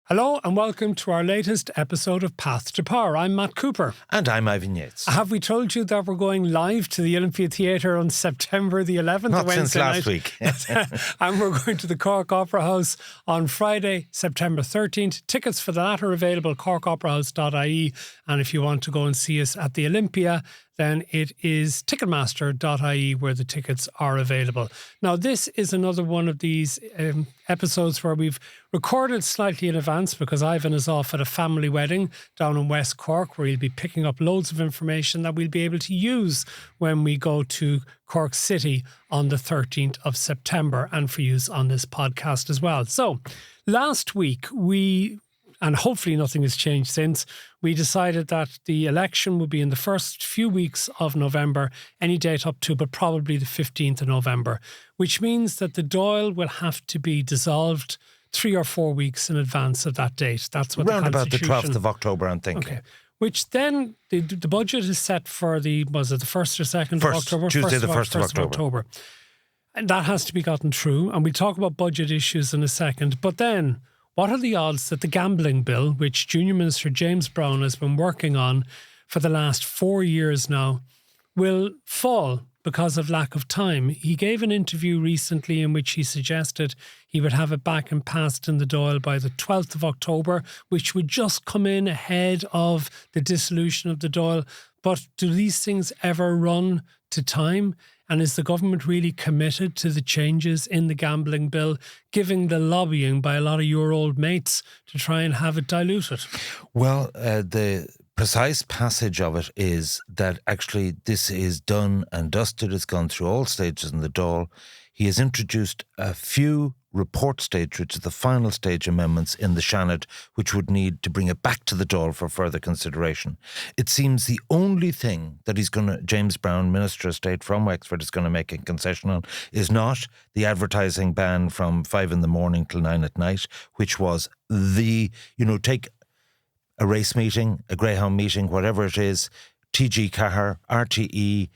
Hello and welcome to our latest episode of Path to Power. I'm Matt Cooper. And I'm Ivan Yates. Have we told you that we're going live to the Olympia Theatre on September the 11th? Not Wednesday since last week. And we're going to the Cork Opera House on Friday, September 13th. Tickets for that are available at corkoperahouse.ie. And if you want to go and see us at the Olympia, then it is ticketmaster.ie where the tickets are available. Now, this is another one of these episodes where we've recorded slightly in advance because Ivan is off at a family wedding down in West Cork where he'll be picking up loads of information that we'll be able to use when we go to Cork City on the 13th of September and for use on this podcast as well. So, last week and hopefully nothing has changed since, we decided that the election would be in the first few weeks of November, any date up to, but probably the 15th of November, which means that the Dáil will have to be dissolved 3 or 4 weeks in advance of that date. That's what Round the about the Constitution... 12th of October, I'm thinking. Okay. Which then, the budget is set for the 1st or 2nd of October? Tuesday, the 1st of October. And that has to be gotten through. And we'll talk about budget issues in a second. But then, what are the odds that the gambling bill, which Junior Minister James Browne has been working on for the last 4 years now, will fall because of lack of time? He gave an interview recently in which he suggested he would have it back and passed in the Dáil by the 12th of October, which would just come in ahead of the dissolution of the Dáil. But do these things ever run to time? And is the government really committed to the changes in the gambling bill, giving the lobbying by a lot of your old mates to try and have it diluted? Well, the precise passage of it is that actually this is done and dusted. It's gone through all stages in the Dáil. He has introduced a few report stage, which is the final stage amendments in the Seanad, which would need to bring it back to the Dáil for further consideration. It seems the only thing that James Browne, Minister of State from Wexford, is going to make a concession on is not the advertising ban from 5 a.m. till 9 p.m, which was take a race meeting, a greyhound meeting, whatever it is, TG Cahir, RTE,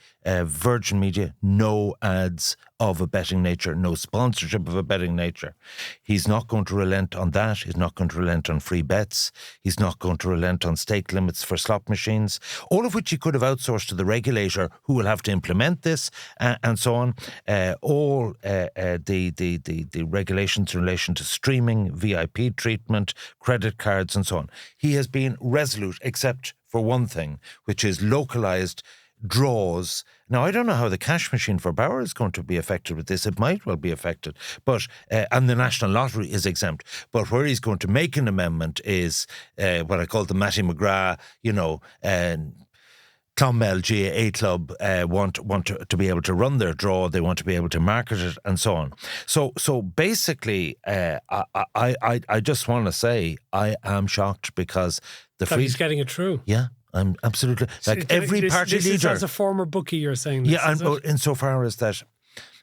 Virgin Media, no ads of a betting nature, no sponsorship of a betting nature. He's not going to relent on that. He's not going to relent on free bets. He's not going to relent on stake limits for slot machines, all of which he could have outsourced to the regulator who will have to implement this and so on. All the regulations in relation to streaming, VIP treatment, credit cards and so on. He has been resolute except for one thing, which is localised draws. Now, I don't know how the cash machine for Bauer is going to be affected with this. It might well be affected, but and the National Lottery is exempt. But where he's going to make an amendment is what I call the Matty McGrath, Clonmel GAA Club want to be able to run their draw. They want to be able to market it and so on. So basically, I just want to say I am shocked because he's getting it through. Yeah. I'm absolutely every party leader. This is as a former bookie, you're saying this, yeah, insofar as that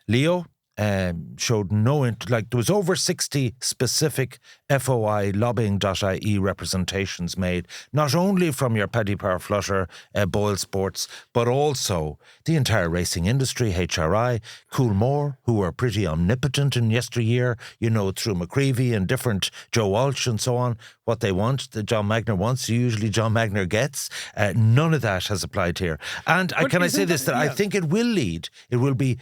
Leo showed no there was over 60 specific FOI lobbying.ie representations made, not only from your Paddy Power Flutter, Boyle Sports, but also the entire racing industry, HRI, Coolmore, who were pretty omnipotent in yesteryear, through McCreevy and different Joe Walsh and so on. What they want, that John Magner wants, usually John Magner gets. None of that has applied here. And can I say this, that I think it will be,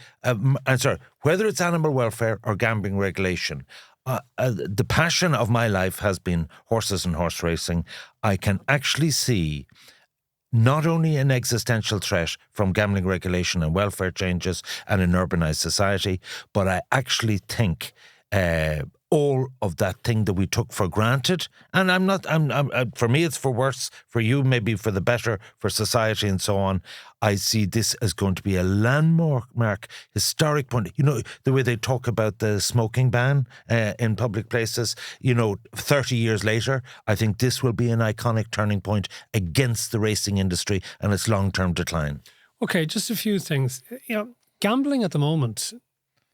whether it's animal welfare or gambling regulation, the passion of my life has been horses and horse racing. I can actually see not only an existential threat from gambling regulation and welfare changes and an urbanised society, but I actually think all of that thing that we took for granted, and I'm for me it's for worse, for you maybe for the better, for society and so on. I see this as going to be a landmark, historic point. The way they talk about the smoking ban in public places, 30 years later, I think this will be an iconic turning point against the racing industry and its long-term decline. Okay, just a few things. Gambling at the moment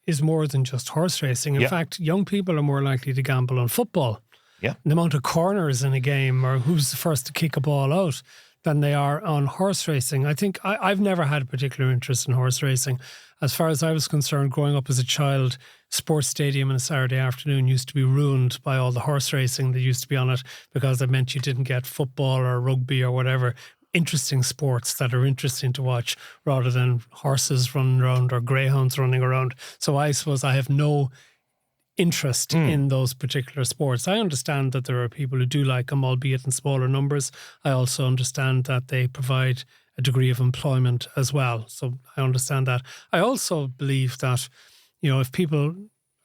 is more than just horse racing. In fact, young people are more likely to gamble on football. Yeah. The amount of corners in a game or who's the first to kick a ball out than they are on horse racing. I think I've never had a particular interest in horse racing. As far as I was concerned, growing up as a child, sports stadium on a Saturday afternoon used to be ruined by all the horse racing that used to be on it, because it meant you didn't get football or rugby or whatever interesting sports that are interesting to watch, rather than horses running around or greyhounds running around. So I suppose I have no interest in those particular sports. I understand that there are people who do like them, albeit in smaller numbers. I also understand that they provide a degree of employment as well. So I understand that. I also believe that, if people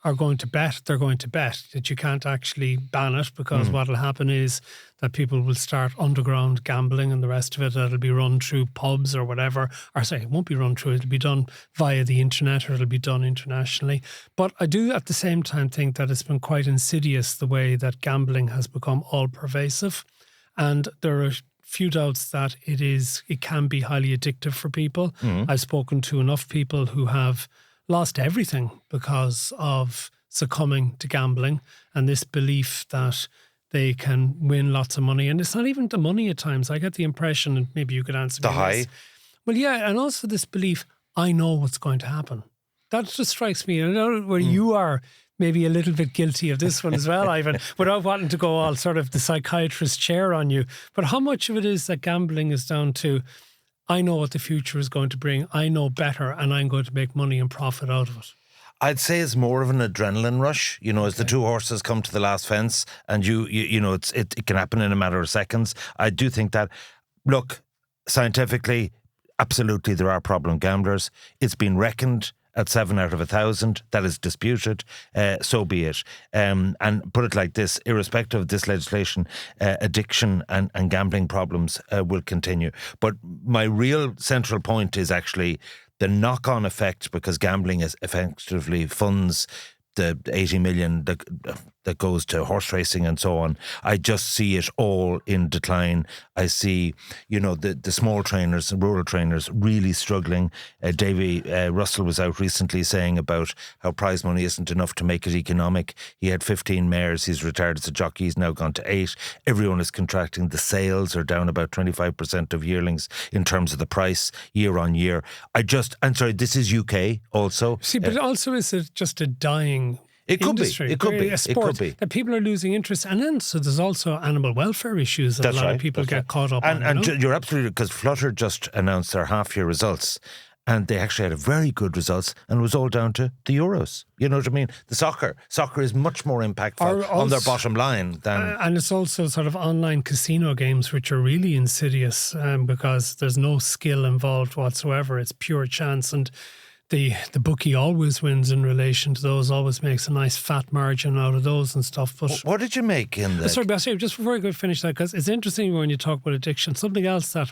are going to bet, they're going to bet, that you can't actually ban it, because what will happen is that people will start underground gambling and the rest of it. That'll be run through pubs or whatever. Or sorry, it won't be run through. It'll be done via the internet, or it'll be done internationally. But I do at the same time think that it's been quite insidious the way that gambling has become all pervasive. And there are few doubts that it can be highly addictive for people. I've spoken to enough people who have lost everything because of succumbing to gambling, and this belief that they can win lots of money. And it's not even the money at times. I get the impression, and maybe you could answer me the high. this. Well, yeah, and also this belief, I know what's going to happen. That just strikes me. I know where you are maybe a little bit guilty of this one as well, Ivan, without wanting to go all sort of the psychiatrist chair on you. But how much of it is that gambling is down to, I know what the future is going to bring, I know better, and I'm going to make money and profit out of it? I'd say it's more of an adrenaline rush, as the two horses come to the last fence, and it can happen in a matter of seconds. I do think that, look, scientifically, absolutely there are problem gamblers. It's been reckoned at 7 out of 1,000. That is disputed. So be it. And put it like this, irrespective of this legislation, addiction and gambling problems will continue. But my real central point is actually the knock-on effect, because gambling is effectively funds the 80 million that goes to horse racing and so on. I just see it all in decline. I see, the small trainers and rural trainers really struggling. Davy Russell was out recently saying about how prize money isn't enough to make it economic. He had 15 mares. He's retired as a jockey. He's now gone to 8. Everyone is contracting. The sales are down about 25% of yearlings in terms of the price year on year. I'm sorry, this is UK also. See, but also is it just a dying industry? It could be. A sport that people are losing interest. And then, so there's also animal welfare issues that a lot of people get caught up on. And you're absolutely, because Flutter just announced their half-year results, and they actually had a very good results, and it was all down to the Euros. You know what I mean? The soccer is much more impactful on their bottom line than... and it's also sort of online casino games, which are really insidious, because there's no skill involved whatsoever. It's pure chance, and the bookie always wins in relation to those, always makes a nice fat margin out of those and stuff. But what did you make in the... Sorry, just before I go finish that, because it's interesting when you talk about addiction. Something else that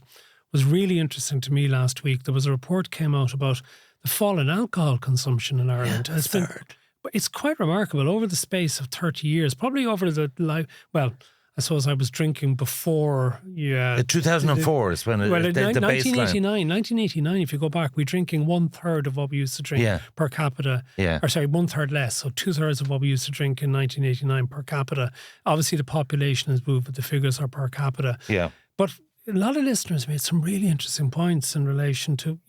was really interesting to me last week, there was a report came out about the fall in alcohol consumption in Ireland. But it's quite remarkable over the space of 30 years, probably over the life... Well, I suppose I was drinking before... 2004 is when the 1989, if you go back, we're drinking 1/3 of what we used to drink per capita. Yeah. Or sorry, 1/3 less. So 2/3 of what we used to drink in 1989 per capita. Obviously, the population has moved, but the figures are per capita. Yeah. But a lot of listeners made some really interesting points in relation to,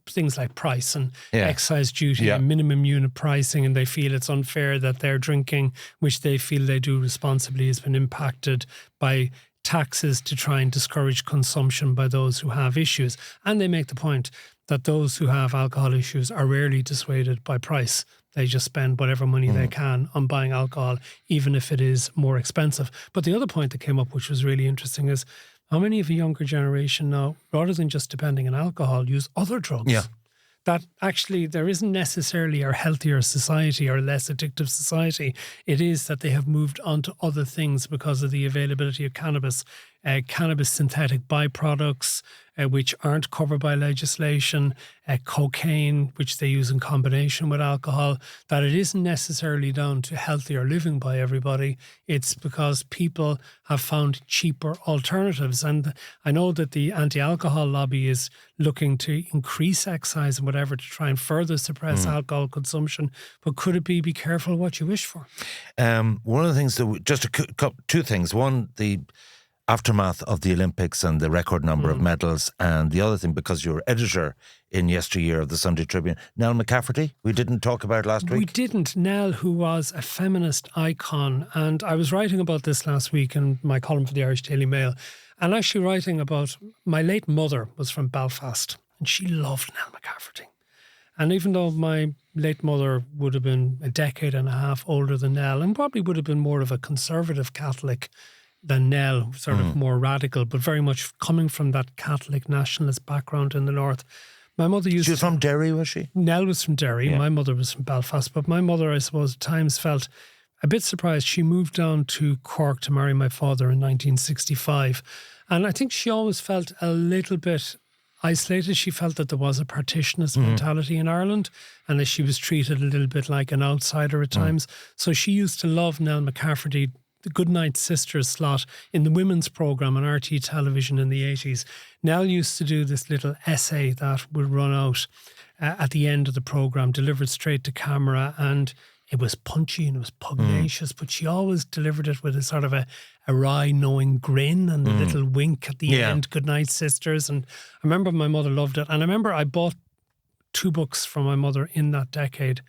things like price and excise duty and minimum unit pricing, and they feel it's unfair that their drinking, which they feel they do responsibly, has been impacted by taxes to try and discourage consumption by those who have issues. And they make the point that those who have alcohol issues are rarely dissuaded by price. They just spend whatever money they can on buying alcohol, even if it is more expensive. But the other point that came up, which was really interesting, is how many of a younger generation now, rather than just depending on alcohol, use other drugs? Yeah. That actually there isn't necessarily a healthier society or a less addictive society. It is that they have moved on to other things because of the availability of cannabis synthetic byproducts, which aren't covered by legislation, cocaine, which they use in combination with alcohol, that it isn't necessarily down to healthier living by everybody. It's because people have found cheaper alternatives. And I know that the anti-alcohol lobby is looking to increase excise and whatever to try and further suppress alcohol consumption. But could it be careful what you wish for? One of the things that two things. One, the aftermath of the Olympics and the record number of medals, and the other thing, because you were editor in yesteryear of the Sunday Tribune, Nell McCafferty, we didn't talk about last week. We didn't. Nell, who was a feminist icon, and I was writing about this last week in my column for the Irish Daily Mail, and actually writing about my late mother was from Belfast, and she loved Nell McCafferty. And even though my late mother would have been a decade and a half older than Nell, and probably would have been more of a conservative Catholic than Nell, sort of more radical, but very much coming from that Catholic nationalist background in the north. My mother used She was from Derry, was she? Nell was from Derry. Yeah. My mother was from Belfast. But my mother, I suppose, at times felt a bit surprised. She moved down to Cork to marry my father in 1965. And I think she always felt a little bit isolated. She felt that there was a partitionist mentality in Ireland, and that she was treated a little bit like an outsider at times. So she used to love Nell McCafferty, the Goodnight Sisters slot in the women's programme on RT television in the 80s. Nell used to do this little essay that would run out at the end of the programme, delivered straight to camera, and it was punchy and it was pugnacious, but she always delivered it with a sort of a wry, knowing grin and a little wink at the end, Goodnight Sisters. And I remember my mother loved it. And I remember I bought 2 books from my mother in that decade.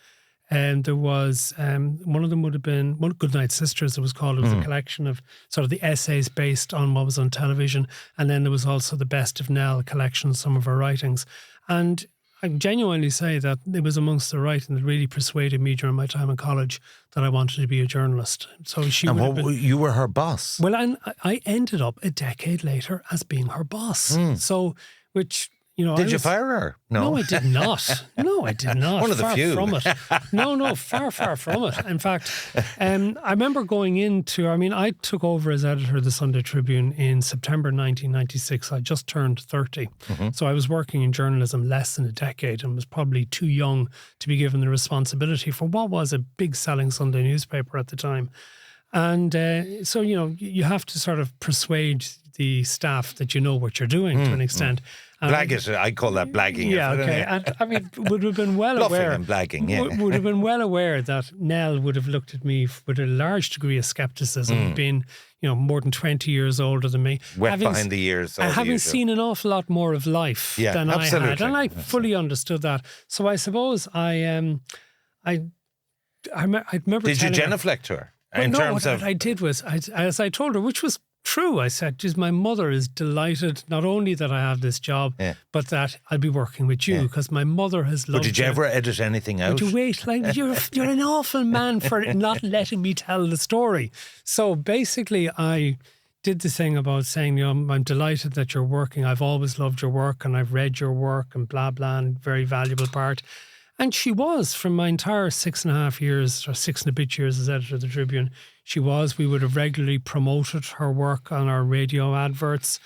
And there was, one of them would have been, Goodnight Sisters, it was called. It was a collection of sort of the essays based on what was on television. And then there was also the Best of Nell collection, some of her writings. And I genuinely say that it was amongst the writing that really persuaded me during my time in college that I wanted to be a journalist. So she you were her boss? Well, I ended up a decade later as being her boss. So, which... Did you fire her? No, I did not. No, I did not. One of the few. Far from it. No, far from it. In fact, I remember going into, I took over as editor of the Sunday Tribune in September 1996. I just turned 30. So I was working in journalism less than a decade and was probably too young to be given the responsibility for what was a big selling Sunday newspaper at the time. And so, you have to sort of persuade the staff that you know what you're doing to an extent. Blag it. I call that blagging. Yeah, okay. And would have been well Bluffing aware. And blagging, yeah. Would have been well aware that Nell would have looked at me with a large degree of scepticism, being, more than 20 years older than me. Wet behind the ears. Having seen an awful lot more of life than absolutely. I had. And I fully understood that. So I suppose I remember. Did you genuflect to her? What I did was, as I told her, which was true, I said, "Geez, my mother is delighted not only that I have this job, but that I'll be working with you because my mother has loved." But did you ever edit anything out? Would you wait? Like you're an awful man for not letting me tell the story. So basically, I did the thing about saying, I'm delighted that you're working. I've always loved your work, and I've read your work, and blah blah, and very valuable part. And she was, from my entire 6.5 years, or 6 and a bit years as editor of the Tribune, she was. We would have regularly promoted her work on our radio adverts.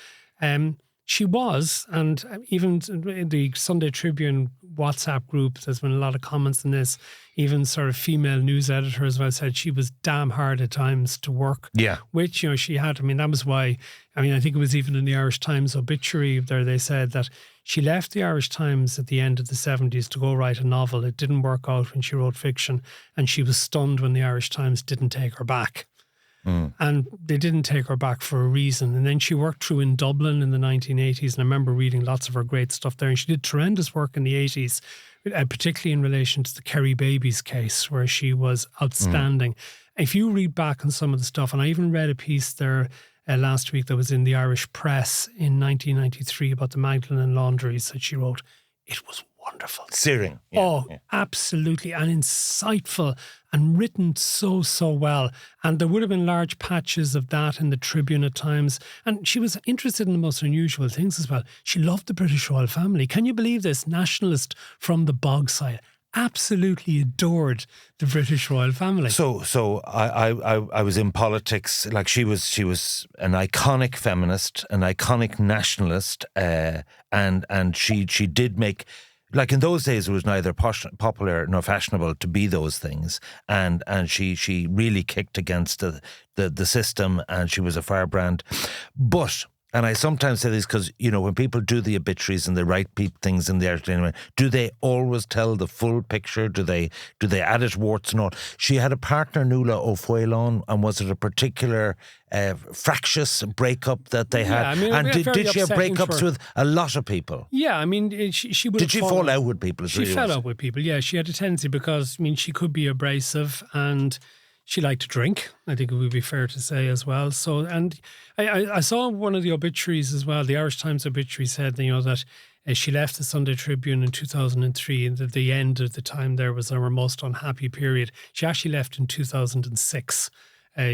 She was, and even in the Sunday Tribune WhatsApp group, there's been a lot of comments on this, even sort of female news editors have said she was damn hard at times to work. Yeah. Which, she had. That was why, I think it was even in the Irish Times obituary there, they said that she left the Irish Times at the end of the 70s to go write a novel. It didn't work out when she wrote fiction, and she was stunned when the Irish Times didn't take her back. And they didn't take her back for a reason. And then she worked through in Dublin in the 1980s, and I remember reading lots of her great stuff there. And she did tremendous work in the 80s, particularly in relation to the Kerry Babies case, where she was outstanding. If you read back on some of the stuff, and I even read a piece there last week that was in the Irish Press in 1993 about the Magdalen laundries that she wrote, it was wonderful. Searing. Absolutely. And insightful and written so well. And there would have been large patches of that in the Tribune at times. And she was interested in the most unusual things as well. She loved the British royal family. Can you believe this? Nationalist from the bog side. Absolutely adored the British royal family. So I was in politics. Like she was an iconic feminist, an iconic nationalist, and she did make. Like in those days, it was neither popular nor fashionable to be those things, and she really kicked against the system, and she was a firebrand. But And I sometimes say this because, when people do the obituaries and they write things in the article, do they always tell the full picture? Do they add warts and all? She had a partner, Nuala O'Fuelon, and was it a particular fractious breakup that they had? And did she have breakups with a lot of people? Yeah, she would. Did she fall out with people? She fell out with people. Yeah, she had a tendency because she could be abrasive and she liked to drink. I think it would be fair to say as well. So, and I saw one of the obituaries as well. The Irish Times obituary said, that she left the Sunday Tribune in 2003, and at the end of the time there was her most unhappy period. She actually left in 2006.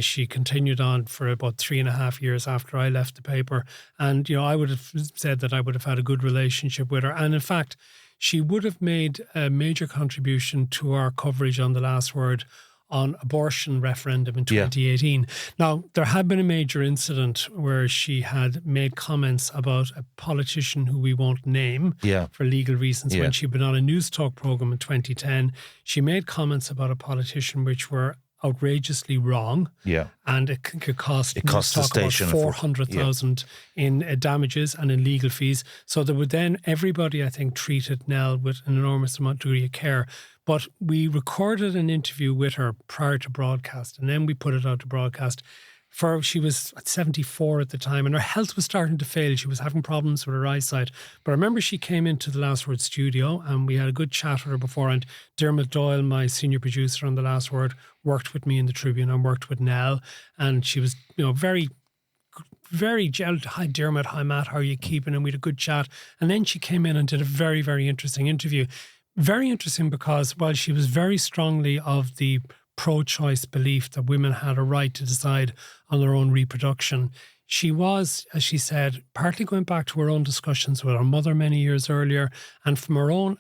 She continued on for about 3.5 years after I left the paper. And, I would have said that I would have had a good relationship with her. And in fact, she would have made a major contribution to our coverage on The Last Word on abortion referendum in 2018. Now, there had been a major incident where she had made comments about a politician who we won't name for legal reasons. When she'd been on a news talk program in 2010, she made comments about a politician which were outrageously wrong. Yeah. And it could cost the station about 400,000 in damages and in legal fees. So there would then, everybody, I think, treated Nell with an enormous degree of care. But we recorded an interview with her prior to broadcast, and then we put it out to broadcast. She was at 74 at the time, and her health was starting to fail. She was having problems with her eyesight. But I remember she came into the Last Word studio, and we had a good chat with her beforehand. Dermot Doyle, my senior producer on The Last Word, worked with me in the Tribune and worked with Nell. And she was, very, very gentle. Hi, Dermot. Hi, Matt. How are you keeping? And we had a good chat. And then she came in and did a very, very interesting interview. Very interesting because while she was very strongly of the pro-choice belief that women had a right to decide on their own reproduction, she was, as she said, partly going back to her own discussions with her mother many years earlier, and from her own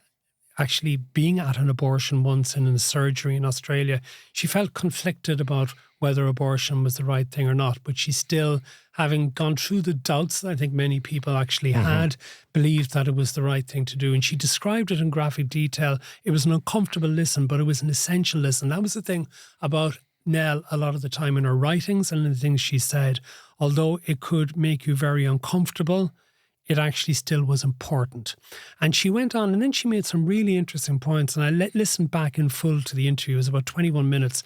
actually being at an abortion once in a surgery in Australia, she felt conflicted about whether abortion was the right thing or not. But she still, having gone through the doubts that I think many people actually had, believed that it was the right thing to do. And she described it in graphic detail. It was an uncomfortable listen, but it was an essential listen. That was the thing about Nell a lot of the time in her writings and in the things she said. Although it could make you very uncomfortable, it actually still was important. And she went on, and then she made some really interesting points. And I listened back in full to the interview. It was about 21 minutes.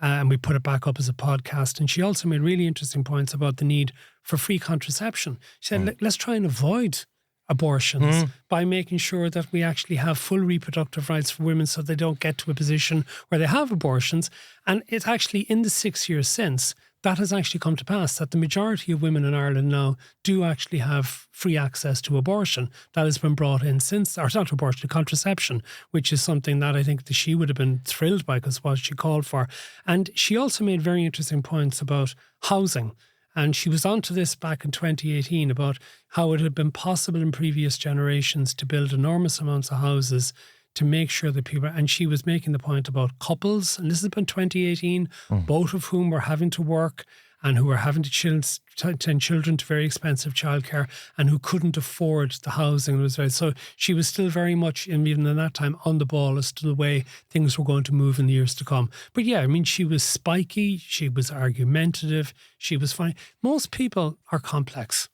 And we put it back up as a podcast. And she also made really interesting points about the need for free contraception. She said, let's try and avoid abortions by making sure that we actually have full reproductive rights for women so they don't get to a position where they have abortions. And it's actually in the 6 years since, that has actually come to pass, that the majority of women in Ireland now do actually have free access to abortion. That has been brought in since, or not abortion, contraception, which is something that I think that she would have been thrilled by because what she called for. And she also made very interesting points about housing. And she was onto this back in 2018 about how it had been possible in previous generations to build enormous amounts of houses to make sure that people, and she was making the point about couples, and this has been 2018, both of whom were having to work and who were having to send children to very expensive childcare and who couldn't afford the housing. So she was still very much, even in that time, on the ball as to the way things were going to move in the years to come. But yeah, she was spiky, she was argumentative, she was funny. Most people are complex.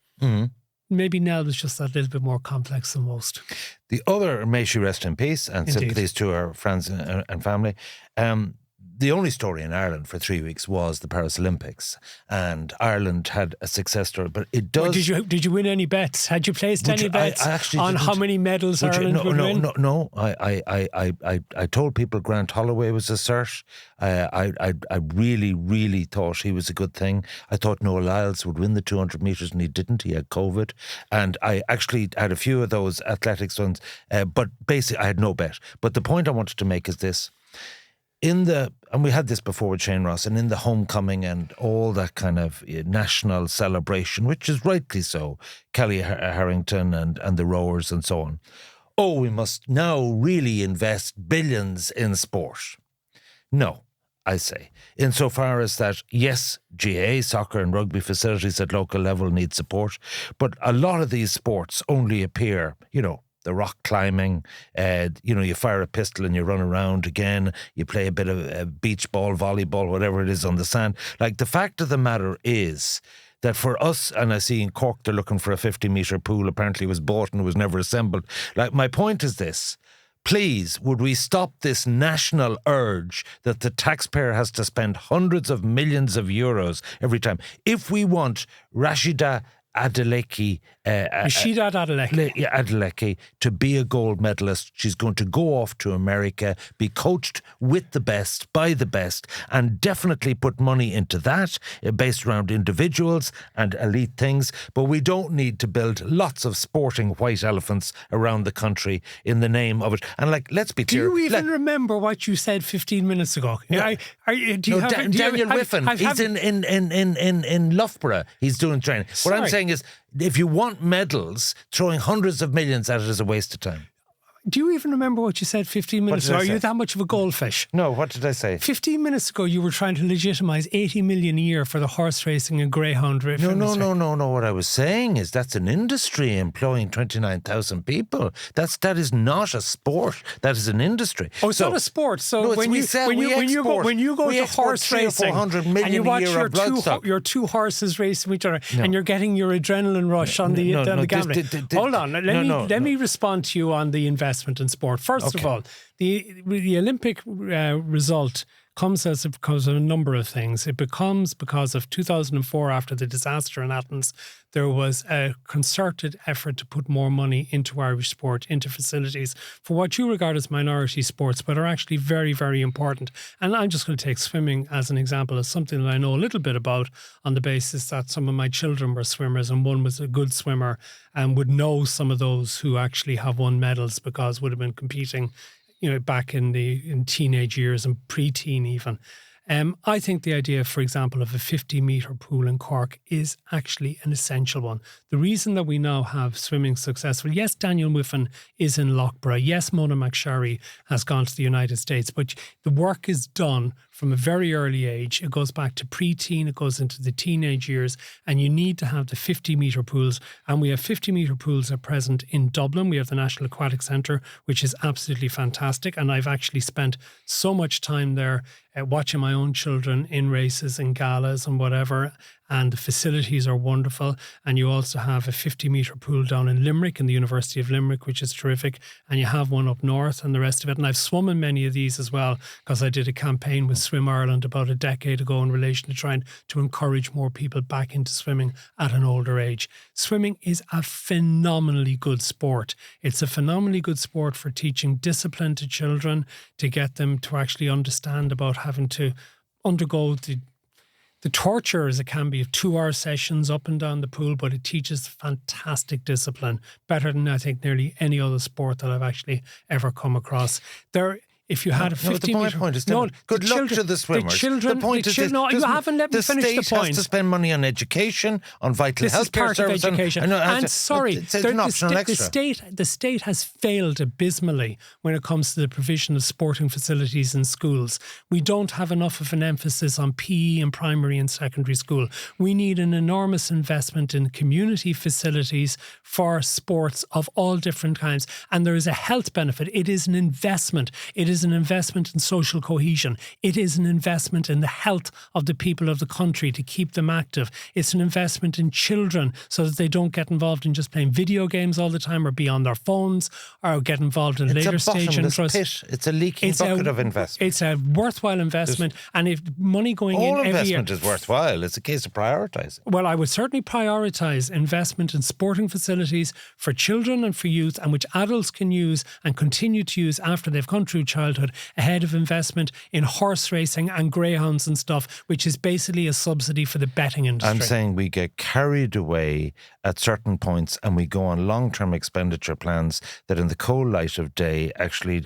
Maybe Nell was just that little bit more complex than most. The other, may she rest in peace, and sympathies to her friends and family. The only story in Ireland for 3 weeks was the Paris Olympics, and Ireland had a success story. But it does. Well, did you win any bets? Had you placed any bets on how many medals Ireland would win? No. I told people Grant Holloway was a cert. I really, really thought he was a good thing. I thought Noah Lyles would win the 200 metres, and he didn't. He had COVID, and I actually had a few of those athletics ones. But basically, I had no bet. But the point I wanted to make is this. And we had this before with Shane Ross, and in the homecoming and all that kind of national celebration, which is rightly so, Kelly Harrington and the rowers and so on. Oh, we must now really invest billions in sport. No, I say, insofar as that, yes, GAA, soccer and rugby facilities at local level need support, but a lot of these sports only appear, the rock climbing, you fire a pistol and you run around again, you play a bit of beach ball, volleyball, whatever it is on the sand. Like, the fact of the matter is that for us, and I see in Cork they're looking for a 50-metre pool, apparently it was bought and was never assembled. Like, my point is this. Please, would we stop this national urge that the taxpayer has to spend hundreds of millions of euros every time? If we want Rashida Adeleke to be a gold medalist, she's going to go off to America, be coached with the best, by the best, and definitely put money into that, based around individuals and elite things. But we don't need to build lots of sporting white elephants around the country in the name of it. And like, let's be clear. Do you even remember what you said 15 minutes ago? Yeah. Daniel Whiffen, he's in Loughborough. He's doing training. What I'm saying is, if you want medals, throwing hundreds of millions at it is a waste of time. Do you even remember what you said 15 minutes ago? Are you that much of a goldfish? No, what did I say? 15 minutes ago, you were trying to legitimise 80 million a year for the horse racing and greyhound racing. No. What I was saying is that's an industry employing 29,000 people. That is not a sport. That is an industry. Oh, it's not a sport. So when you go to horse racing and you watch your two horses racing each other and you're getting your adrenaline rush on the gambling. Hold on. Let me respond to you on the investment in sport. First of all, the Olympic result comes because of a number of things. It becomes because of 2004, after the disaster in Athens, there was a concerted effort to put more money into Irish sport, into facilities for what you regard as minority sports, but are actually very, very important. And I'm just going to take swimming as an example, as something that I know a little bit about, on the basis that some of my children were swimmers and one was a good swimmer and would know some of those who actually have won medals because would have been competing, back in teenage years and pre-teen even. I think the idea, for example, of a 50-metre pool in Cork is actually an essential one. The reason that we now have swimming successful, yes, Daniel Whiffen is in Loughborough, yes, Mona McSharry has gone to the United States, but the work is done from a very early age. It goes back to pre-teen, it goes into the teenage years, and you need to have the 50-metre pools. And we have 50-metre pools at present in Dublin. We have the National Aquatic Centre, which is absolutely fantastic. And I've actually spent so much time there watching my own children in races and galas and whatever. And the facilities are wonderful. And you also have a 50-metre pool down in Limerick, in the University of Limerick, which is terrific. And you have one up north and the rest of it. And I've swum in many of these as well, because I did a campaign with Swim Ireland about a decade ago in relation to trying to encourage more people back into swimming at an older age. Swimming is a phenomenally good sport. It's a phenomenally good sport for teaching discipline to children, to get them to actually understand about having to undergo the torture, as it can be, of 2-hour sessions up and down the pool, but it teaches fantastic discipline, better than I think nearly any other sport that I've actually ever come across. If you had a 50 my point is, good luck to the swimmers. The point is, you haven't let me finish the point. The state has to spend money on education, on vital healthcare services. This is part of education. The state has failed abysmally when it comes to the provision of sporting facilities in schools. We don't have enough of an emphasis on PE in primary and secondary school. We need an enormous investment in community facilities for sports of all different kinds. And there is a health benefit. It is an investment. It is an investment in social cohesion. It is an investment in the health of the people of the country to keep them active. It's an investment in children so that they don't get involved in just playing video games all the time or be on their phones or get involved in later stage interests. It's a leaking bucket of investment. It's a worthwhile investment. And if money going in every year... All investment is worthwhile. It's a case of prioritising. Well, I would certainly prioritise investment in sporting facilities for children and for youth, and which adults can use and continue to use after they've gone through childhood, ahead of investment in horse racing and greyhounds and stuff, which is basically a subsidy for the betting industry. I'm saying we get carried away at certain points and we go on long-term expenditure plans that in the cold light of day actually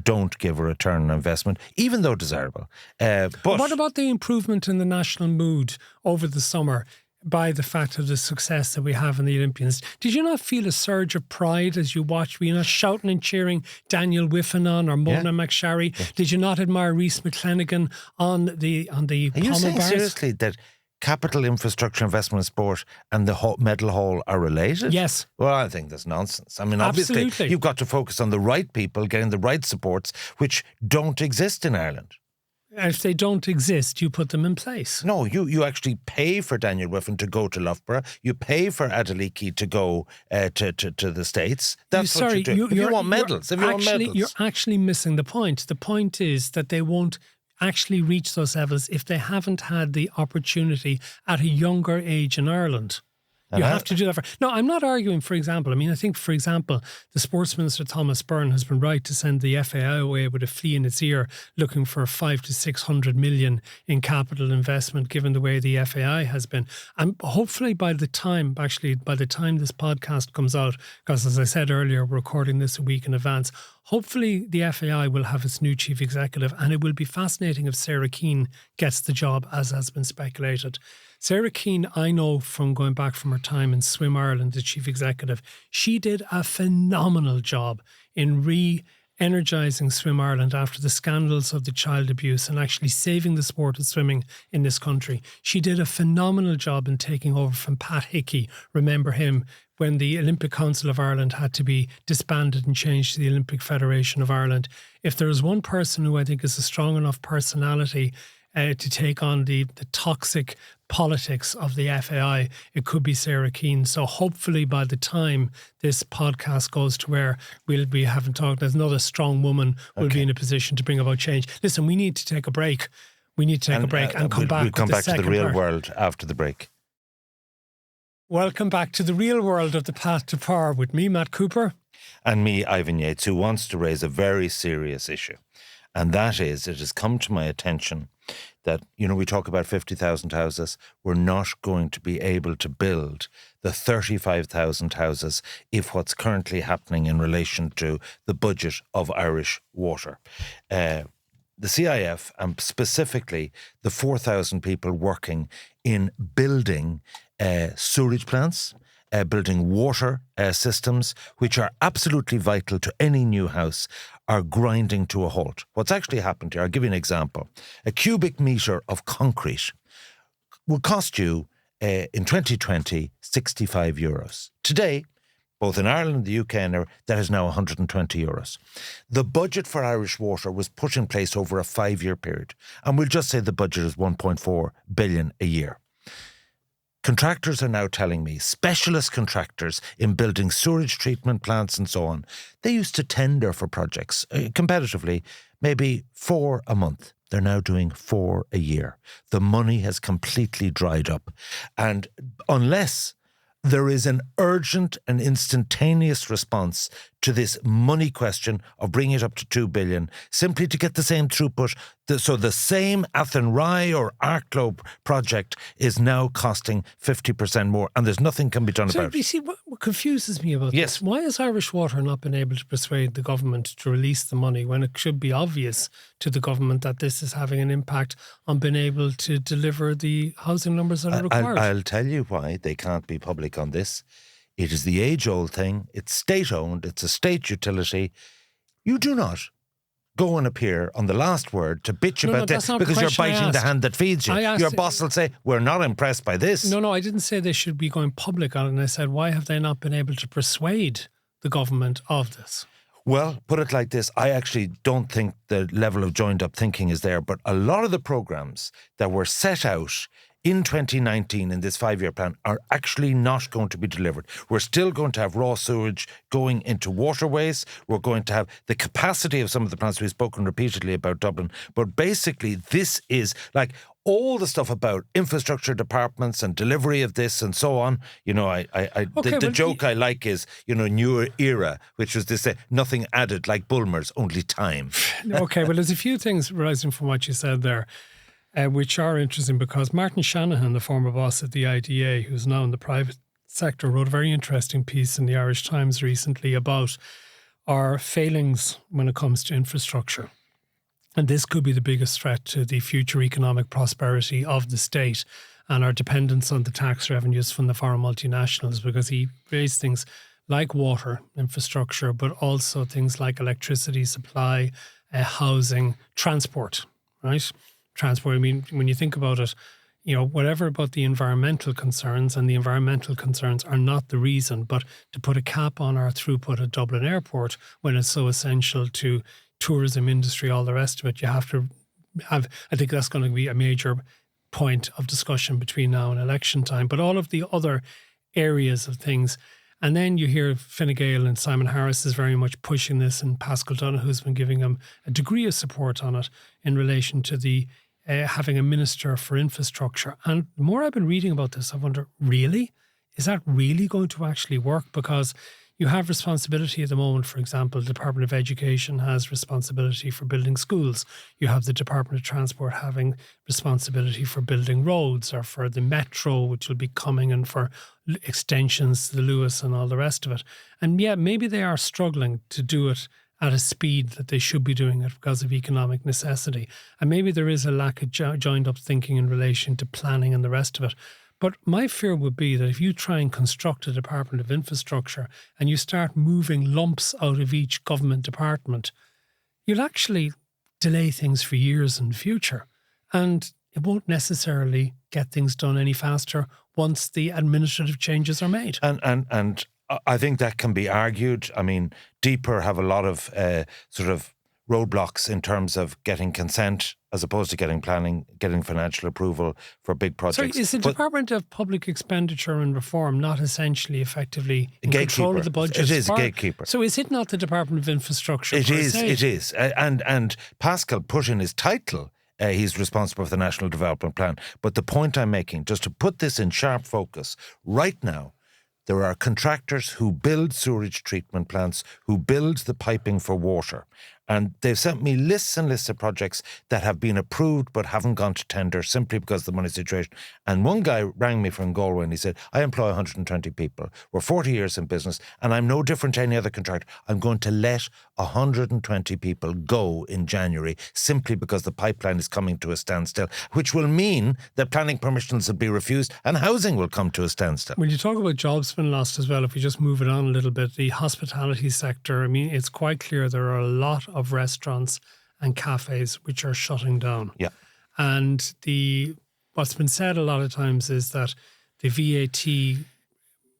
don't give a return on investment, even though desirable. But what about the improvement in the national mood over the summer by the fact of the success that we have in the Olympians? Did you not feel a surge of pride as you watched? Were you not shouting and cheering Daniel Whiffen on or Mona McSharry? Yeah. Did you not admire Rhys McClenaghan on the Are you saying seriously that capital infrastructure investment in sport and the medal hall are related? Yes. Well, I think that's nonsense. I mean, obviously, you've got to focus on the right people getting the right supports, which don't exist in Ireland. If they don't exist, you put them in place. No, you actually pay for Daniel Wiffen to go to Loughborough. You pay for Adeleke to go to the States. That's what you do. If you want medals. You're actually missing the point. The point is that they won't actually reach those levels if they haven't had the opportunity at a younger age in Ireland. You have to do that. No, I'm not arguing, for example. I mean, I think, for example, the Sports Minister, Thomas Byrne, has been right to send the FAI away with a flea in its ear looking for 500 to 600 million in capital investment, given the way the FAI has been. And hopefully by the time this podcast comes out, because as I said earlier, we're recording this a week in advance, hopefully the FAI will have its new chief executive, and it will be fascinating if Sarah Keane gets the job, as has been speculated. Sarah Keane, I know from going back from her time in Swim Ireland, the chief executive, she did a phenomenal job in re-energising Swim Ireland after the scandals of the child abuse and actually saving the sport of swimming in this country. She did a phenomenal job in taking over from Pat Hickey. Remember him when the Olympic Council of Ireland had to be disbanded and changed to the Olympic Federation of Ireland. If there is one person who I think is a strong enough personality to take on the toxic politics of the FAI, it could be Sarah Keane. So hopefully by the time this podcast goes to where we'll be having talked, there's another strong woman will be in a position to bring about change. Listen, we need to take a break. We need to take a break and come back. We'll come back to the real world after the break. Welcome back to the real world of the Path to Power with me, Matt Cooper. And me, Ivan Yates, who wants to raise a very serious issue. And that is, it has come to my attention that, we talk about 50,000 houses. We're not going to be able to build the 35,000 houses if what's currently happening in relation to the budget of Irish Water. The CIF, and specifically the 4,000 people working in building sewage plants, building water systems, which are absolutely vital to any new house, are grinding to a halt. What's actually happened here, I'll give you an example. A cubic metre of concrete will cost you, in 2020, €65. Today, both in Ireland and the UK, that is now €120. The budget for Irish Water was put in place over a 5-year period. And we'll just say the budget is 1.4 billion a year. Contractors are now telling me, specialist contractors in building sewage treatment plants and so on, they used to tender for projects competitively, maybe 4 a month. They're now doing 4 a year. The money has completely dried up. And unless there is an urgent and instantaneous response to this money question of bringing it up to 2 billion, simply to get the same throughput. So the same Athenry or Arklow project is now costing 50% more, and there's nothing can be done about it. You see, what confuses me about this, why has Irish Water not been able to persuade the government to release the money when it should be obvious to the government that this is having an impact on being able to deliver the housing numbers that are required? I'll tell you why they can't be public on this. It is the age-old thing. It's state-owned. It's a state utility. You do not go and appear on the last word to bitch about this because you're biting the hand that feeds you. Your boss will say, we're not impressed by this. No, I didn't say they should be going public on it. And I said, why have they not been able to persuade the government of this? Well, put it like this. I actually don't think the level of joined-up thinking is there, but a lot of the programmes that were set out in 2019 in this 5-year plan are actually not going to be delivered. We're still going to have raw sewage going into waterways. We're going to have the capacity of some of the plants. We've spoken repeatedly about Dublin. But basically, this is like all the stuff about infrastructure departments and delivery of this and so on. The joke I like is, new era, which was this nothing added like Bulmer's, only time. Okay, well, there's a few things arising from what you said there. Which are interesting because Martin Shanahan, the former boss at the IDA, who's now in the private sector, wrote a very interesting piece in the Irish Times recently about our failings when it comes to infrastructure. And this could be the biggest threat to the future economic prosperity of the state and our dependence on the tax revenues from the foreign multinationals, because he raised things like water infrastructure, but also things like electricity supply, housing, transport, right? Transport. I mean, when you think about it, whatever about the environmental concerns, and the environmental concerns are not the reason, but to put a cap on our throughput at Dublin Airport when it's so essential to tourism industry, all the rest of it, you have to I think that's going to be a major point of discussion between now and election time. But all of the other areas of things. And then you hear Fine Gael and Simon Harris is very much pushing this, and Pascal Donoghue's been giving him a degree of support on it in relation to the having a minister for infrastructure. And the more I've been reading about this, I wonder, really? Is that really going to actually work? Because you have responsibility at the moment. For example, the Department of Education has responsibility for building schools. You have the Department of Transport having responsibility for building roads, or for the metro, which will be coming, and for extensions to the Lewis and all the rest of it. And yeah, maybe they are struggling to do it at a speed that they should be doing it because of economic necessity. And maybe there is a lack of joined up thinking in relation to planning and the rest of it. But my fear would be that if you try and construct a Department of Infrastructure and you start moving lumps out of each government department, you'll actually delay things for years in the future. And it won't necessarily get things done any faster once the administrative changes are made. And I think that can be argued. I mean, Deeper have a lot of sort of roadblocks in terms of getting consent as opposed to getting planning, getting financial approval for big projects. So is the Department of Public Expenditure and Reform not essentially effectively in control of the budget? It is a gatekeeper. So is it not the Department of Infrastructure? It is. And Pascal put in his title, he's responsible for the National Development Plan. But the point I'm making, just to put this in sharp focus, right now, there are contractors who build sewage treatment plants, who build the piping for water. And they've sent me lists and lists of projects that have been approved but haven't gone to tender simply because of the money situation. And one guy rang me from Galway and he said, I employ 120 people. We're 40 years in business and I'm no different to any other contractor. I'm going to let 120 people go in January simply because the pipeline is coming to a standstill, which will mean that planning permissions will be refused and housing will come to a standstill. When you talk about jobs being lost as well, if we just move it on a little bit, the hospitality sector, I mean, it's quite clear there are a lot of restaurants and cafes which are shutting down. Yeah. And what's been said a lot of times is that the VAT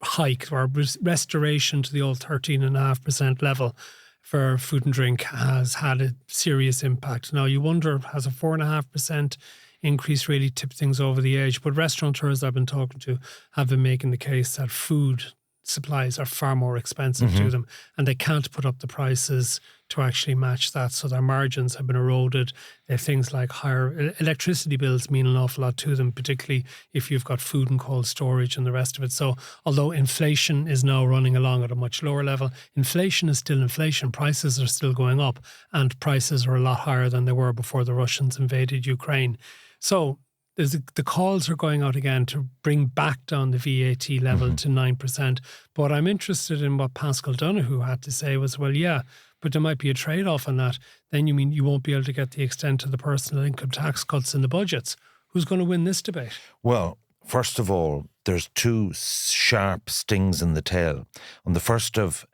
hike or restoration to the old 13.5% level for food and drink has had a serious impact. Now you wonder, has a 4.5% increase really tipped things over the edge? But restaurateurs I've been talking to have been making the case that food supplies are far more expensive to them and they can't put up the prices to actually match that. So their margins have been eroded. They have things like higher electricity bills mean an awful lot to them, particularly if you've got food and cold storage and the rest of it. So although inflation is now running along at a much lower level, inflation is still inflation. Prices are still going up and prices are a lot higher than they were before the Russians invaded Ukraine. So the calls are going out again to bring back down the VAT level to 9%. But I'm interested in what Pascal Donoghue had to say was, well, yeah, but there might be a trade-off on that. Then you mean you won't be able to get the extent of the personal income tax cuts in the budgets. Who's going to win this debate? Well, first of all, there's two sharp stings in the tail. On the 1st of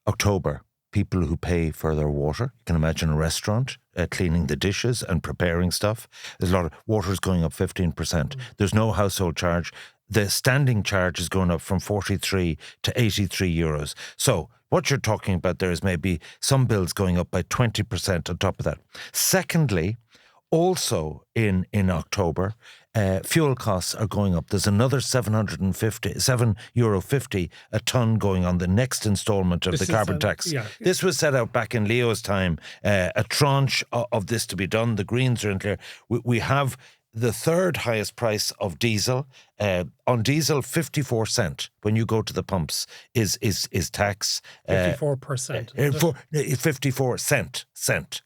October, people who pay for their water, you can imagine a restaurant cleaning the dishes and preparing stuff. There's a lot of water's going up 15%. There's no household charge. The standing charge is going up from 43 to 83 euros. So what you're talking about there is maybe some bills going up by 20% on top of that. Secondly, also in October, fuel costs are going up. There's another €7.50 a tonne going on the next instalment of the carbon tax. Yeah. This was set out back in Leo's time, a tranche of this to be done. The Greens are in there. We have the third highest price of diesel. On diesel, 54 cent when you go to the pumps is tax. 54%. 54 cent.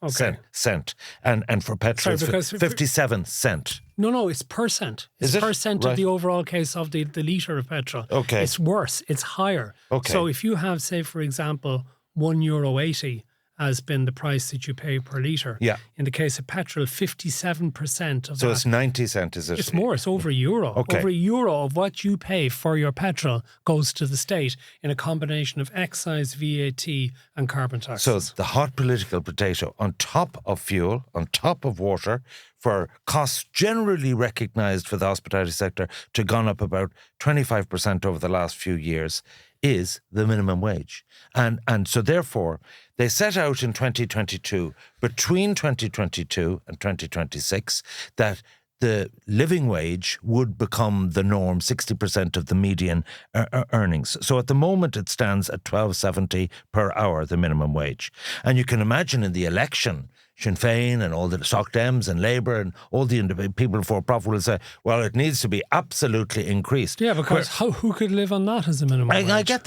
Okay. Cent. And for petrol, it's 57 cent. No, it's percent. It's percent of the overall case of the litre of petrol. Okay. It's worse. It's higher. Okay. So if you have, say, for example, €1.80 has been the price that you pay per litre. Yeah. In the case of petrol, 57% of that. So it's 90 cent, is it? It's more. It's over €1. Okay. Over €1 of what you pay for your petrol goes to the state in a combination of excise, VAT and carbon taxes. So the hot political potato on top of fuel, on top of water, for costs generally recognised for the hospitality sector to have gone up about 25% over the last few years is the minimum wage. And so therefore, they set out in 2022, between 2022 and 2026, that the living wage would become the norm, 60% of the median earnings. So at the moment, it stands at $12.70 per hour, the minimum wage. And you can imagine in the election, Sinn Féin and all the Soc Dems and Labour and all the people for profit will say, well, it needs to be absolutely increased. Yeah, because who could live on that as a minimum wage? I get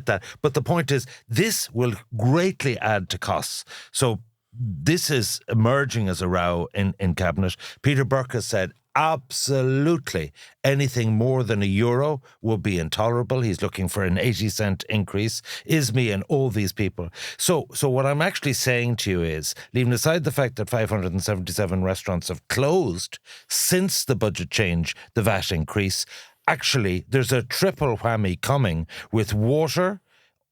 that. But the point is, this will greatly add to costs. So this is emerging as a row in Cabinet. Peter Burke has said absolutely anything more than €1 will be intolerable. He's looking for an 80-cent increase. Isme and all these people. So what I'm actually saying to you is, leaving aside the fact that 577 restaurants have closed since the budget change, the VAT increase, actually there's a triple whammy coming with water,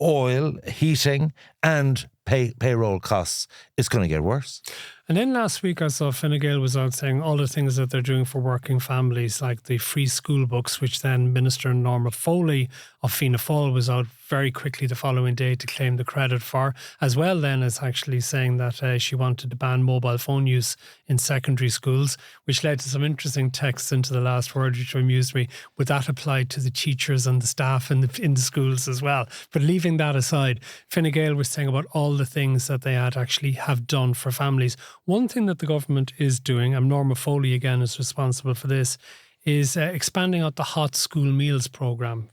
oil, heating and payroll costs. It's going to get worse. And then last week I saw Fine Gael was out saying all the things that they're doing for working families, like the free school books, which then Minister Norma Foley of Fianna Fáil was out very quickly the following day to claim the credit for, as well then as actually saying that she wanted to ban mobile phone use in secondary schools, which led to some interesting texts into the last word, which amused me. Would that apply to the teachers and the staff in the schools as well? But leaving that aside, Fine Gael was saying about all the things that they had actually have done for families. One thing that the government is doing, and Norma Foley again is responsible for this, is expanding out the hot school meals programme.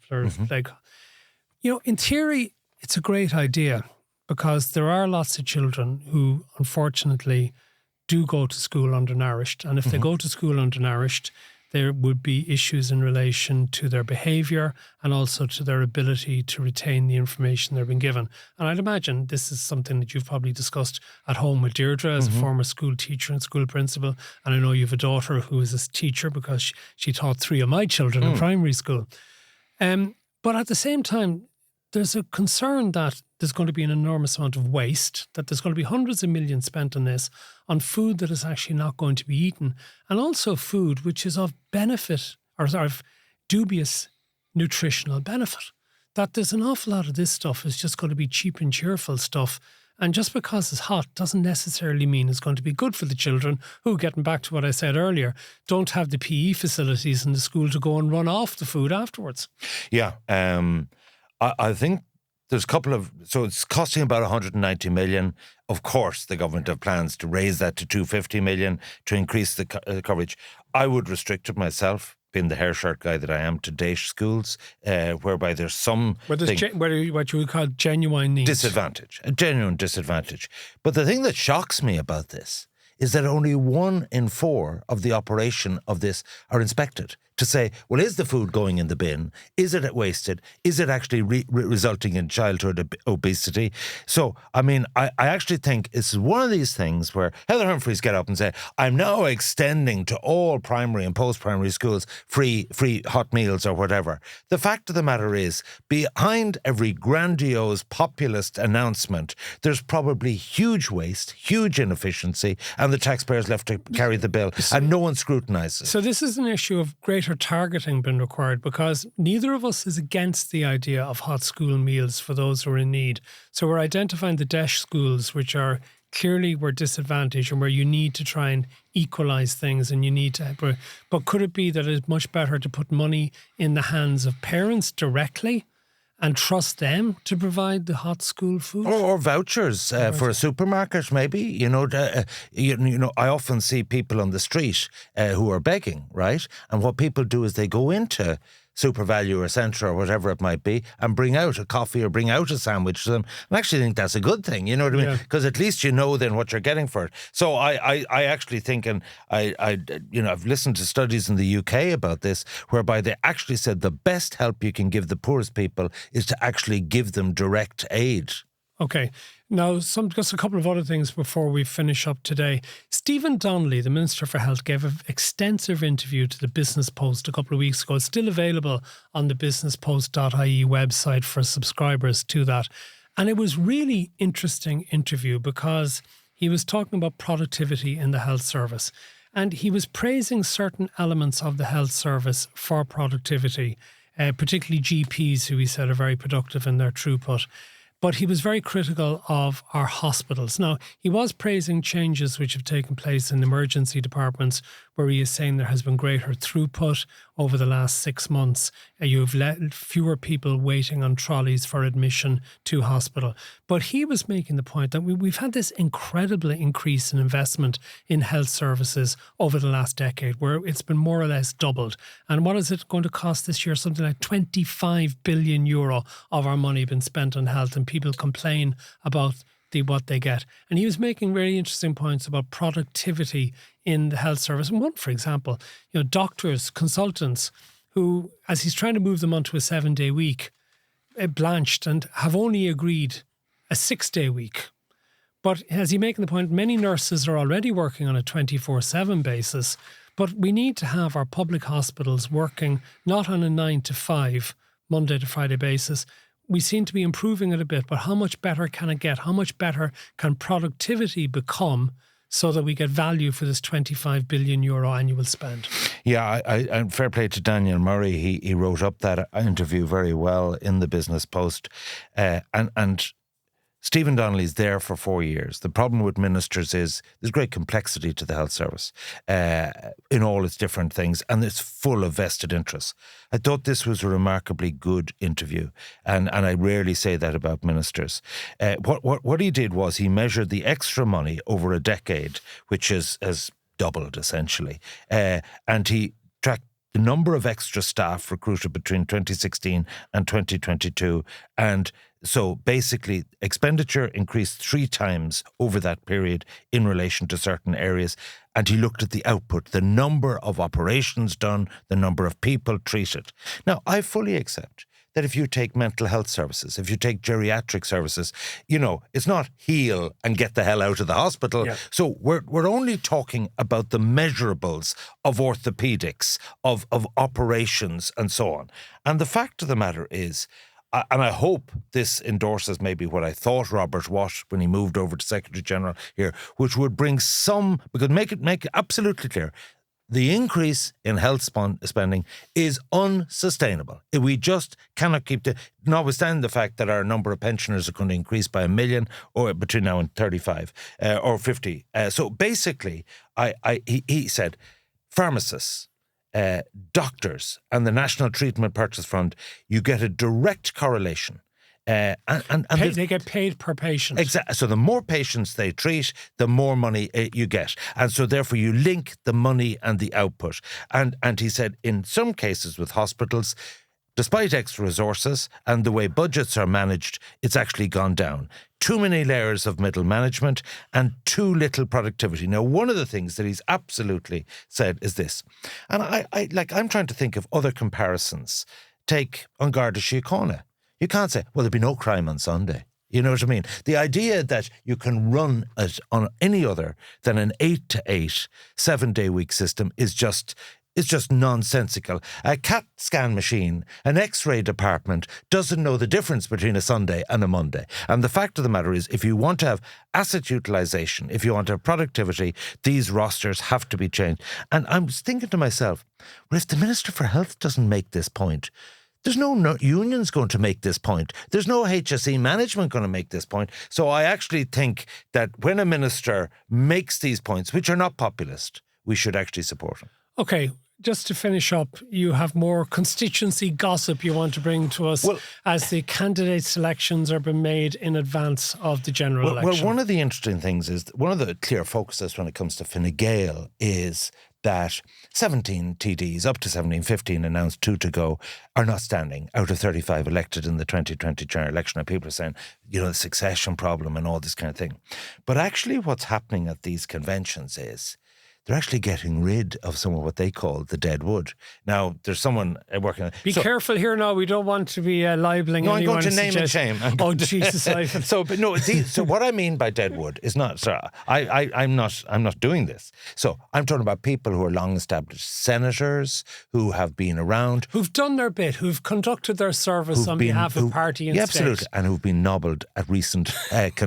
In theory, it's a great idea because there are lots of children who unfortunately do go to school undernourished. And if they go to school undernourished, there would be issues in relation to their behaviour and also to their ability to retain the information they've been given. And I'd imagine this is something that you've probably discussed at home with Deirdre as a former school teacher and school principal. And I know you have a daughter who is a teacher because she taught 3 of my children in primary school. But at the same time, there's a concern that there's going to be an enormous amount of waste, that there's going to be hundreds of millions spent on this, on food that is actually not going to be eaten, and also food which is of benefit or of dubious nutritional benefit. That there's an awful lot of this stuff is just going to be cheap and cheerful stuff. And just because it's hot doesn't necessarily mean it's going to be good for the children who, getting back to what I said earlier, don't have the PE facilities in the school to go and run off the food afterwards. Yeah, I think there's a couple of... So it's costing about 190 million. Of course, the government have plans to raise that to 250 million to increase the coverage. I would restrict it myself, being the hair shirt guy that I am, to day schools, whereby there's some... what you would call genuine needs. Disadvantage, a genuine disadvantage. But the thing that shocks me about this is that only 1 in 4 of the operation of this are inspected to say, well, is the food going in the bin? Is it wasted? Is it actually resulting in childhood obesity? So, I mean, I actually think it's one of these things where Heather Humphreys get up and say, I'm now extending to all primary and post-primary schools free hot meals or whatever. The fact of the matter is, behind every grandiose populist announcement, there's probably huge waste, huge inefficiency, and the taxpayers left to carry the bill, and no one scrutinises. So this is an issue of greater targeting being required, because neither of us is against the idea of hot school meals for those who are in need. So we're identifying the DESH schools, which are clearly were disadvantaged and where you need to try and equalise things, and you need to... But could it be that it's much better to put money in the hands of parents directly and trust them to provide the hot school food? Or vouchers for a supermarket, maybe. You know, I often see people on the street who are begging, right? And what people do is they go into Super Value or Centra or whatever it might be and bring out a coffee or bring out a sandwich to them. I actually think that's a good thing, you know what I mean? Because at least you know then what you're getting for it. So I actually think, and I've listened to studies in the UK about this, whereby they actually said the best help you can give the poorest people is to actually give them direct aid. Okay. Now, just a couple of other things before we finish up today. Stephen Donnelly, the Minister for Health, gave an extensive interview to the Business Post a couple of weeks ago. It's still available on the businesspost.ie website for subscribers to that. And it was really interesting interview because he was talking about productivity in the health service. And he was praising certain elements of the health service for productivity, particularly GPs, who he said are very productive in their throughput. But he was very critical of our hospitals. Now, he was praising changes which have taken place in emergency departments, where he is saying there has been greater throughput over the last 6 months. You've let fewer people waiting on trolleys for admission to hospital. But he was making the point that we've had this incredible increase in investment in health services over the last decade, where it's been more or less doubled. And what is it going to cost this year? Something like 25 billion euro of our money been spent on health, and people complain about what they get. And he was making very interesting points about productivity in the health service. And one, for example, doctors, consultants, who, as he's trying to move them onto a 7-day week, blanched and have only agreed a 6-day week. But as he's making the point, many nurses are already working on a 24/7 basis. But we need to have our public hospitals working not on a 9 to 5, Monday to Friday basis. We seem to be improving it a bit, but how much better can it get? How much better can productivity become so that we get value for this 25 billion euro annual spend? Yeah, and fair play to Daniel Murray. He wrote up that interview very well in the Business Post. And Stephen Donnelly's there for 4 years. The problem with ministers is there's great complexity to the health service in all its different things, and it's full of vested interests. I thought this was a remarkably good interview, and I rarely say that about ministers. What he did was he measured the extra money over a decade, which has doubled essentially, and he tracked the number of extra staff recruited between 2016 and 2022, and so basically expenditure increased 3 times over that period in relation to certain areas. And he looked at the output, the number of operations done, the number of people treated. Now, I fully accept that if you take mental health services, if you take geriatric services, it's not heal and get the hell out of the hospital. Yeah. So we're only talking about the measurables of orthopedics, of operations and so on. And the fact of the matter is, and I hope this endorses maybe what I thought Robert Watt when he moved over to Secretary General here, which would bring because make it absolutely clear, the increase in health spending is unsustainable. We just cannot keep notwithstanding the fact that our number of pensioners are going to increase by 1 million or between now and 35 or 50. So basically, he said, pharmacists, doctors and the National Treatment Purchase Fund, you get a direct correlation. And they get paid per patient. Exactly. So the more patients they treat, the more money you get. And so therefore you link the money and the output. And he said in some cases with hospitals, despite extra resources and the way budgets are managed, it's actually gone down. Too many layers of middle management and too little productivity. Now, one of the things that he's absolutely said is this, and I'm trying to think of other comparisons. Take An Garda Síochána. You can't say, well, there'd be no crime on Sunday. You know what I mean? The idea that you can run it on any other than an 8 to 8, 7-day week system is just nonsensical. A CAT scan machine, an X-ray department doesn't know the difference between a Sunday and a Monday. And the fact of the matter is, if you want to have asset utilisation, if you want to have productivity, these rosters have to be changed. And I'm thinking to myself, well, if the Minister for Health doesn't make this point, there's no unions going to make this point. There's no HSE management going to make this point. So I actually think that when a minister makes these points, which are not populist, we should actually support him. Okay, just to finish up, you have more constituency gossip you want to bring to us as the candidate selections are being made in advance of the general election. Well, one of the interesting things is, one of the clear focuses when it comes to Fine Gael is that 17 TDs, up to 15 announced, 2 to go, are not standing out of 35 elected in the 2020 general election. And people are saying, the succession problem and all this kind of thing. But actually what's happening at these conventions is they're actually getting rid of some of what they call the dead wood. Now, there's someone working on it. Be careful here now. We don't want to be libeling anyone. No, I'm going to name and shame. Oh, Jesus. So what I mean by dead wood is not, I'm not doing this. So I'm talking about people who are long-established senators, who have been around. Who've done their bit, who've conducted their service on behalf of party and state. Absolutely, and who've been nobbled at recent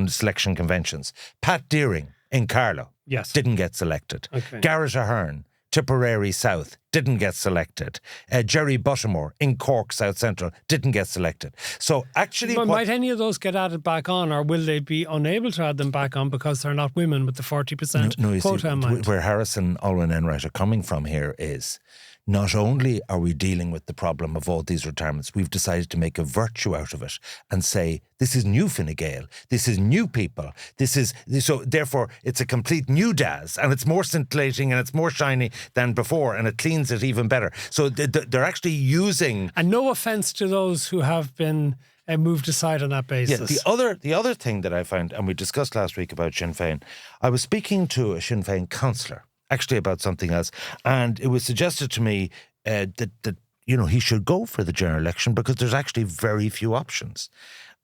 selection conventions. Pat Deering in Carlow. Yes. didn't get selected. Okay. Garrett Ahern, Tipperary South, didn't get selected. Jerry Buttermore in Cork South Central didn't get selected. So actually... But might any of those get added back on, or will they be unable to add them back on because they're not women with the 40% quota in mind? Where Harrison, Olwen Enright are coming from here is... Not only are we dealing with the problem of all these retirements, we've decided to make a virtue out of it and say, this is new Fine Gael, this is new people, so therefore it's a complete new Daz, and it's more scintillating and it's more shiny than before, and it cleans it even better. So they're actually using... And no offence to those who have been moved aside on that basis. Yeah, the other thing that I found, and we discussed last week about Sinn Féin, I was speaking to a Sinn Féin councillor, actually about something else, and it was suggested to me that he should go for the general election because there's actually very few options.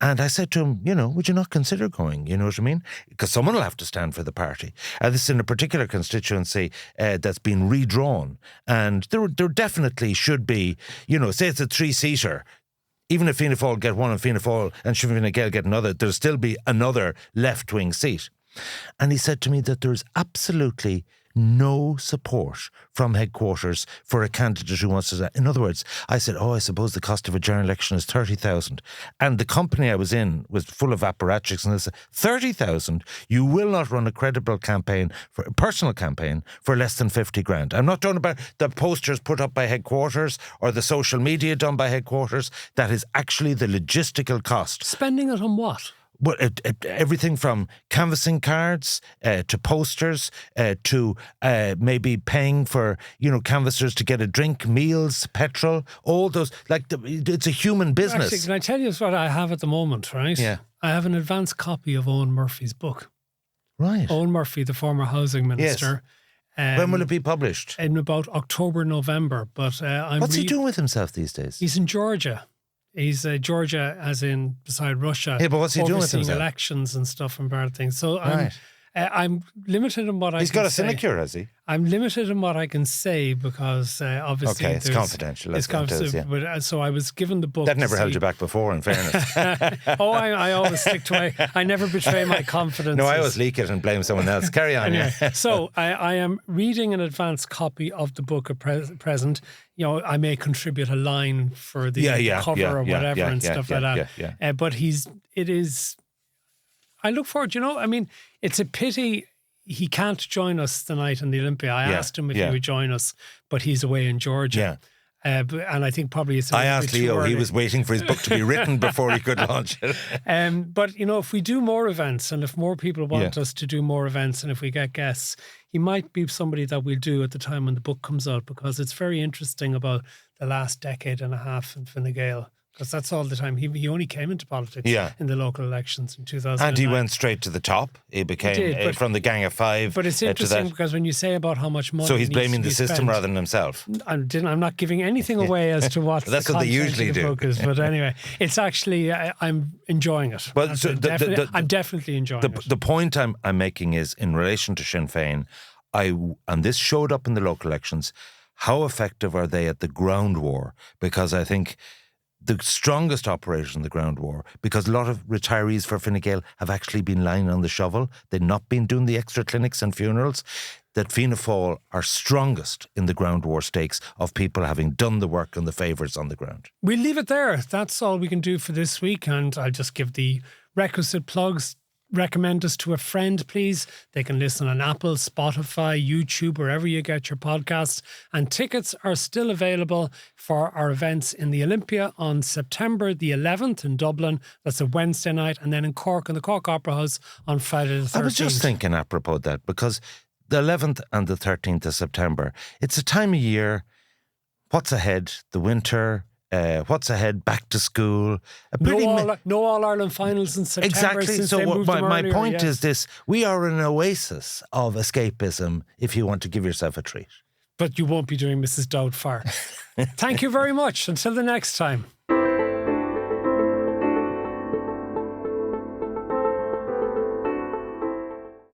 And I said to him, would you not consider going? You know what I mean? Because someone will have to stand for the party. This is in a particular constituency that's been redrawn, and there definitely should be, say it's a 3-seater. Even if Fianna Fáil get one and Fianna Fáil and Fine Gael get another, there'll still be another left-wing seat. And he said to me that there's absolutely no support from headquarters for a candidate who wants to... In other words, I said, I suppose the cost of a general election is 30,000. And the company I was in was full of apparatchiks, and they said, 30,000? You will not run a credible campaign, for a personal campaign, for less than 50 grand. I'm not talking about the posters put up by headquarters or the social media done by headquarters. That is actually the logistical cost. Spending it on what? Well, everything from canvassing cards to posters to maybe paying for, canvassers to get a drink, meals, petrol, all those. It's a human business. Actually, can I tell you what I have at the moment, right? Yeah. I have an advance copy of Owen Murphy's book. Right. Owen Murphy, the former housing minister. Yes. When will it be published? In about October, November. But What's he doing with himself these days? He's in Georgia. He's Georgia, as in beside Russia. Yeah, but what's he doing with himself? Overseeing elections and stuff and bad things. So I'm limited in what I can say. He's got a sinecure, has he? I'm limited in what I can say because obviously... Okay, it's confidential. It's confidential. But, so I was given the book... That never held you back before, in fairness. I always stick to I never betray my confidence. No, I always leak it and blame someone else. Carry on. Anyway, so I am reading an advance copy of the book at present. I may contribute a line for the cover or whatever and stuff like that. Yeah. But it is... I look forward, it's a pity he can't join us tonight in the Olympia. I asked him if he would join us, but he's away in Georgia. Yeah. And I think probably it's... I asked Leo, he was waiting for his book to be written before he could launch it. But, if we do more events and if more people want us to do more events and if we get guests, he might be somebody that we'll do at the time when the book comes out, because it's very interesting about the last decade and a half in Fine Gael. Because that's all the time. He only came into politics in the local elections in 2009. And he went straight to the top. He became from the Gang of Five. But it's interesting because when you say about how much money... So he's blaming the system rather than himself. I'm not giving anything away as to what that's what they usually do. Book is. But anyway, it's actually... I'm enjoying it. Well, so I'm definitely enjoying it. The point I'm making is, in relation to Sinn Féin, and this showed up in the local elections, how effective are they at the ground war? Because I think... the strongest operators in the ground war, because a lot of retirees for Fine Gael have actually been lying on the shovel. They've not been doing the extra clinics and funerals. That Fianna Fáil are strongest in the ground war stakes of people having done the work and the favours on the ground. We'll leave it there. That's all we can do for this week. And I'll just give the requisite plugs. Recommend us to a friend, please. They can listen on Apple, Spotify, YouTube, wherever you get your podcasts. And tickets are still available for our events in the Olympia on September the 11th in Dublin. That's a Wednesday night. And then in Cork, in the Cork Opera House on Friday the 13th. I was just thinking apropos that, because the 11th and the 13th of September, it's a time of year. What's ahead? The winter. What's ahead? Back to school. No All-Ireland finals in September. Exactly. So my point is this. We are an oasis of escapism if you want to give yourself a treat. But you won't be doing Mrs. Doubtfire. Thank you very much. Until the next time.